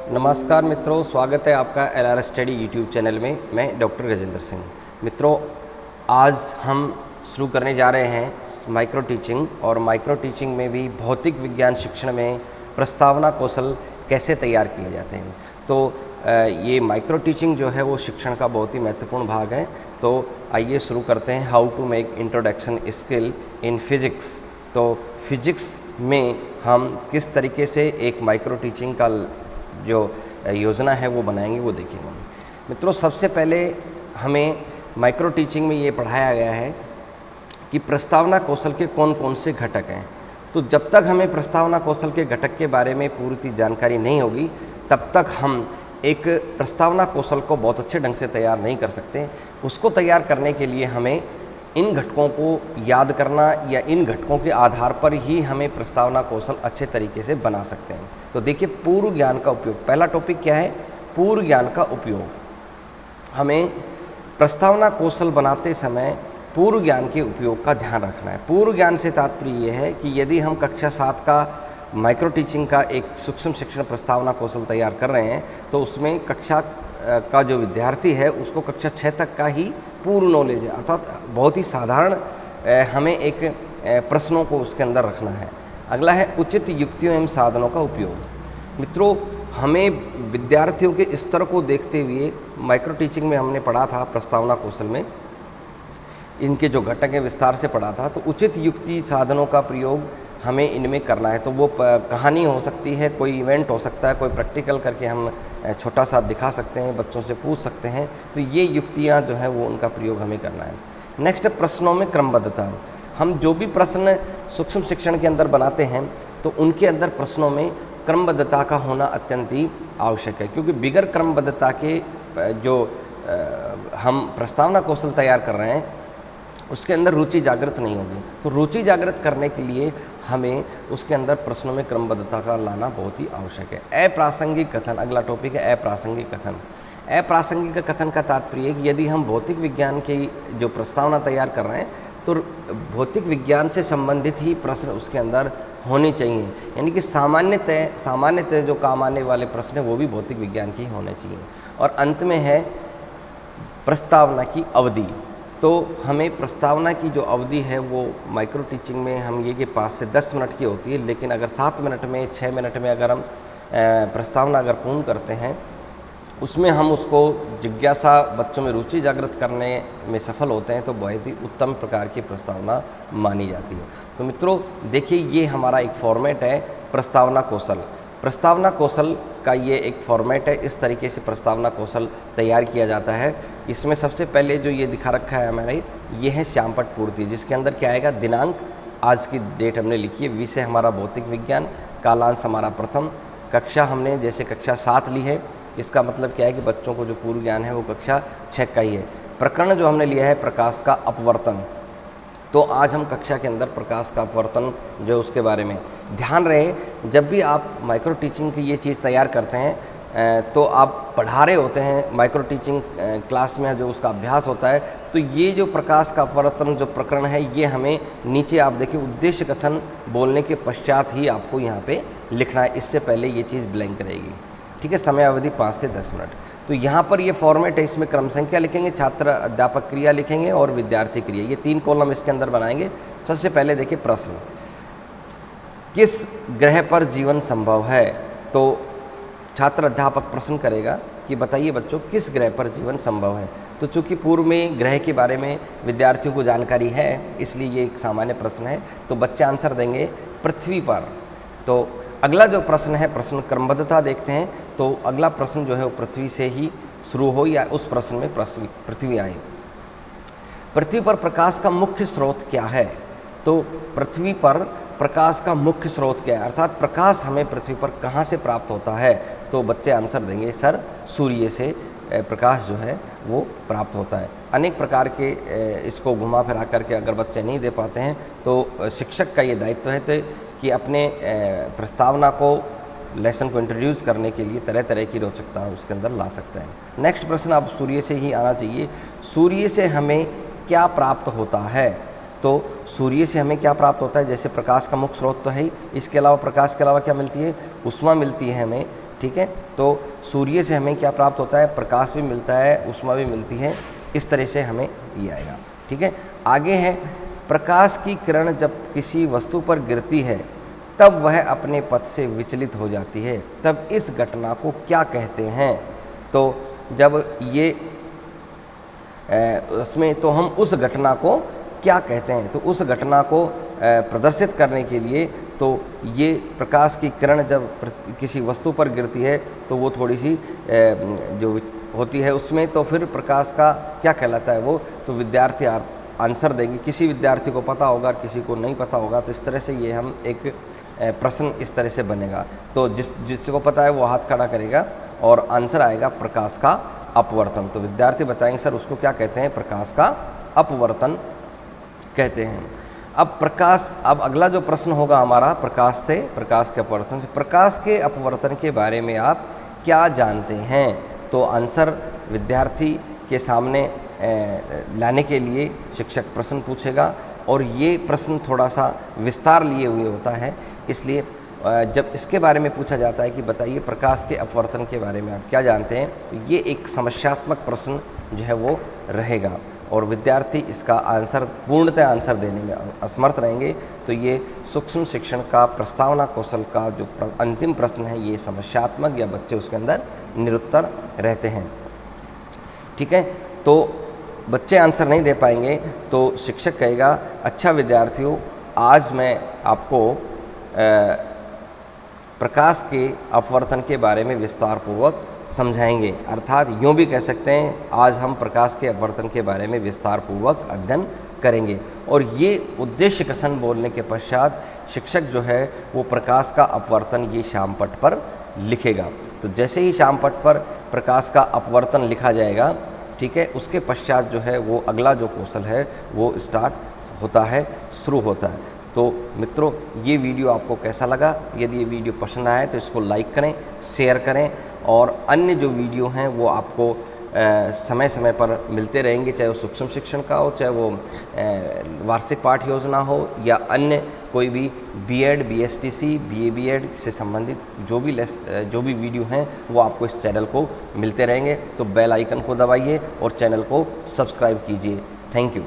नमस्कार मित्रों, स्वागत है आपका LR स्टडी यूट्यूब चैनल में। मैं डॉक्टर गजेंद्र सिंह। मित्रों, आज हम शुरू करने जा रहे हैं माइक्रो टीचिंग, और माइक्रो टीचिंग में भी भौतिक विज्ञान शिक्षण में प्रस्तावना कौशल कैसे तैयार किए जाते हैं। तो ये माइक्रो टीचिंग जो है वो शिक्षण का बहुत ही महत्वपूर्ण भाग है। तो आइए शुरू करते हैं। How to make introduction skill in physics. तो फिजिक्स में हम किस तरीके से एक माइक्रो टीचिंग का जो योजना है वो बनाएंगे, वो देखेंगे। मित्रों, सबसे पहले हमें माइक्रो टीचिंग में ये पढ़ाया गया है कि प्रस्तावना कौशल के कौन कौन से घटक हैं। तो जब तक हमें प्रस्तावना कौशल के घटक के बारे में पूरी जानकारी नहीं होगी, तब तक हम एक प्रस्तावना कौशल को बहुत अच्छे ढंग से तैयार नहीं कर सकते। उसको तैयार करने के लिए हमें इन घटकों को याद करना, या इन घटकों के आधार पर ही हमें प्रस्तावना कौशल अच्छे तरीके से बना सकते हैं। तो देखिए, पूर्व ज्ञान का उपयोग। पहला टॉपिक क्या है? पूर्व ज्ञान का उपयोग। हमें प्रस्तावना कौशल बनाते समय पूर्व ज्ञान के उपयोग का ध्यान रखना है। पूर्व ज्ञान से तात्पर्य यह है कि यदि हम कक्षा 7 का माइक्रो टीचिंग का एक सूक्ष्म शिक्षण प्रस्तावना कौशल तैयार कर रहे हैं, तो उसमें कक्षा का जो विद्यार्थी है उसको कक्षा 6 तक का ही पूर्ण नॉलेज है, अर्थात बहुत ही साधारण हमें एक प्रश्नों को उसके अंदर रखना है। अगला है उचित युक्तियों एवं साधनों का उपयोग। मित्रों, हमें विद्यार्थियों के स्तर को देखते हुए माइक्रो टीचिंग में हमने पढ़ा था, प्रस्तावना कौशल में इनके जो घटक है विस्तार से पढ़ा था। तो उचित युक्ति साधनों का प्रयोग हमें इनमें करना है। तो वो कहानी हो सकती है, कोई इवेंट हो सकता है, कोई प्रैक्टिकल करके हम छोटा सा दिखा सकते हैं, बच्चों से पूछ सकते हैं। तो ये युक्तियाँ जो हैं वो उनका प्रयोग हमें करना है। नेक्स्ट, प्रश्नों में क्रमबद्धता। हम जो भी प्रश्न सूक्ष्म शिक्षण के अंदर बनाते हैं, तो उनके अंदर प्रश्नों में क्रमबद्धता का होना अत्यंत ही आवश्यक है, क्योंकि बिगर क्रमबद्धता के जो हम प्रस्तावना कौशल तैयार कर रहे हैं उसके अंदर रुचि जागृत नहीं होगी। तो रुचि जागृत करने के लिए हमें उसके अंदर प्रश्नों में क्रमबद्धता का लाना बहुत ही आवश्यक है। अप्रासंगिक कथन, अगला टॉपिक है अप्रासंगिक कथन। अप्रासंगिक कथन का तात्पर्य है कि यदि हम भौतिक विज्ञान की जो प्रस्तावना तैयार कर रहे हैं, तो भौतिक विज्ञान से संबंधित ही प्रश्न उसके अंदर होने चाहिए। यानी कि सामान्यतः जो काम आने वाले प्रश्न हैं वो भी भौतिक विज्ञान के ही होने चाहिए। और अंत में है प्रस्तावना की अवधि। तो हमें प्रस्तावना की जो अवधि है वो माइक्रो टीचिंग में हम ये कि 5 से 10 मिनट की होती है, लेकिन अगर 7 मिनट में 6 मिनट में अगर हम प्रस्तावना अगर पूर्ण करते हैं, उसमें हम उसको जिज्ञासा, बच्चों में रुचि जागृत करने में सफल होते हैं, तो बहुत ही उत्तम प्रकार की प्रस्तावना मानी जाती है। तो मित्रों देखिए, ये हमारा एक फॉर्मेट है प्रस्तावना कौशल। प्रस्तावना कौशल का ये एक फॉर्मेट है। इस तरीके से प्रस्तावना कौशल तैयार किया जाता है। इसमें सबसे पहले जो ये दिखा रखा है हमारे, ये है श्यामपट्ट पूर्ति, जिसके अंदर क्या आएगा? दिनांक, आज की डेट हमने लिखी है, विषय हमारा भौतिक विज्ञान, कालांश हमारा प्रथम, कक्षा हमने जैसे कक्षा 7 ली है, इसका मतलब क्या है कि बच्चों को जो पूर्व ज्ञान है वो कक्षा 6 का ही है। प्रकरण जो हमने लिया है प्रकाश का अपवर्तन, तो आज हम कक्षा के अंदर प्रकाश का अपवर्तन जो उसके बारे में ध्यान रहे। जब भी आप माइक्रो टीचिंग की ये चीज़ तैयार करते हैं, तो आप पढ़ा रहे होते हैं माइक्रो टीचिंग क्लास में, जो उसका अभ्यास होता है, तो ये जो प्रकाश का अपवर्तन जो प्रकरण है, ये हमें नीचे आप देखिए उद्देश्य कथन बोलने के पश्चात ही आपको यहाँ पे लिखना है। इससे पहले ये चीज़ ब्लैंक रहेगी। ठीक है, समय अवधि 5 से 10 मिनट। तो यहाँ पर ये फॉर्मेट है, इसमें क्रम संख्या लिखेंगे, छात्र अध्यापक क्रिया लिखेंगे और विद्यार्थी क्रिया, ये 3 कॉलम इसके अंदर बनाएंगे। सबसे पहले देखिए प्रश्न, किस ग्रह पर जीवन संभव है? तो छात्र अध्यापक प्रश्न करेगा कि बताइए बच्चों, किस ग्रह पर जीवन संभव है? तो चूंकि पूर्व में ग्रह के बारे में विद्यार्थियों को जानकारी है, इसलिए ये एक सामान्य प्रश्न है। तो बच्चे आंसर देंगे पृथ्वी पर। तो अगला जो प्रश्न है, प्रश्न क्रमबद्धता देखते हैं। तो अगला प्रश्न जो है वो पृथ्वी से ही शुरू हो, या उस प्रश्न में पृथ्वी आए। पृथ्वी पर प्रकाश का मुख्य स्रोत क्या है? तो पृथ्वी पर प्रकाश का मुख्य स्रोत क्या है, अर्थात प्रकाश हमें पृथ्वी पर कहाँ से प्राप्त होता है? तो बच्चे आंसर देंगे सर, सूर्य से प्रकाश जो है वो प्राप्त होता है। अनेक प्रकार के इसको घुमा फिरा करके अगर बच्चे नहीं दे पाते हैं, तो शिक्षक का ये दायित्व है कि अपने प्रस्तावना को, लेसन को इंट्रोड्यूस करने के लिए तरह तरह की रोचकता उसके अंदर ला सकता है। नेक्स्ट प्रश्न अब सूर्य से ही आना चाहिए। सूर्य से हमें क्या प्राप्त होता है? तो सूर्य से हमें क्या प्राप्त होता है? जैसे प्रकाश का मुख्य स्रोत तो है ही, इसके अलावा प्रकाश के अलावा क्या मिलती है? ऊष्मा मिलती है हमें। ठीक है। तो सूर्य से हमें क्या प्राप्त होता है, प्रकाश भी मिलता है, ऊष्मा भी मिलती है, इस तरह से हमें ये आएगा। ठीक है, आगे है प्रकाश की किरण जब किसी वस्तु पर गिरती है तब वह अपने पथ से विचलित हो जाती है, तब इस घटना को क्या कहते हैं। तो जब ये उसमें तो हम उस घटना को क्या कहते हैं, तो उस घटना को प्रदर्शित करने के लिए तो ये प्रकाश की किरण जब किसी वस्तु पर गिरती है तो वो थोड़ी सी जो होती है उसमें, तो फिर प्रकाश का क्या कहलाता है वो, तो विद्यार्थी आंसर देंगे। किसी विद्यार्थी को पता होगा, किसी को नहीं पता होगा, तो इस तरह से ये हम एक प्रश्न इस तरह से बनेगा। तो जिसको पता है वो हाथ खड़ा करेगा और आंसर आएगा प्रकाश का अपवर्तन। तो विद्यार्थी बताएंगे सर उसको क्या कहते हैं, प्रकाश का अपवर्तन कहते हैं। अब अगला जो प्रश्न होगा हमारा प्रकाश के अपवर्तन से, प्रकाश के अपवर्तन के बारे में आप क्या जानते हैं। तो आंसर विद्यार्थी के सामने लाने के लिए शिक्षक प्रश्न पूछेगा और ये प्रश्न थोड़ा सा विस्तार लिए हुए होता है, इसलिए जब इसके बारे में पूछा जाता है कि बताइए प्रकाश के अपवर्तन के बारे में आप क्या जानते हैं, तो ये एक समस्यात्मक प्रश्न जो है वो रहेगा और विद्यार्थी इसका आंसर पूर्णतः आंसर देने में असमर्थ रहेंगे। तो ये सूक्ष्म शिक्षण का प्रस्तावना कौशल का जो अंतिम प्रश्न है ये समस्यात्मक या बच्चे उसके अंदर निरुत्तर रहते हैं। ठीक है, तो बच्चे आंसर नहीं दे पाएंगे तो शिक्षक कहेगा अच्छा विद्यार्थियों, आज मैं आपको प्रकाश के अपवर्तन के बारे में विस्तार पूर्वक समझाएंगे। अर्थात यूँ भी कह सकते हैं आज हम प्रकाश के अपवर्तन के बारे में विस्तार पूर्वक अध्ययन करेंगे। और ये उद्देश्य कथन बोलने के पश्चात शिक्षक जो है वो प्रकाश का अपवर्तन ये श्यामपट्ट पर लिखेगा। तो जैसे ही श्यामपट्ट पर प्रकाश का अपवर्तन लिखा जाएगा, ठीक है, उसके पश्चात जो है वो अगला जो कौशल है वो स्टार्ट होता है, शुरू होता है। तो मित्रों ये वीडियो आपको कैसा लगा, यदि ये वीडियो पसंद आए तो इसको लाइक करें, शेयर करें और अन्य जो वीडियो हैं वो आपको समय समय पर मिलते रहेंगे, चाहे वो सूक्ष्म शिक्षण का हो, चाहे वो वार्षिक पाठ योजना हो या अन्य कोई भी बीएड, बीएसटीसी, बीए बीएड से संबंधित जो भी वीडियो हैं वो आपको इस चैनल को मिलते रहेंगे। तो बेल आइकन को दबाइए और चैनल को सब्सक्राइब कीजिए। Thank you.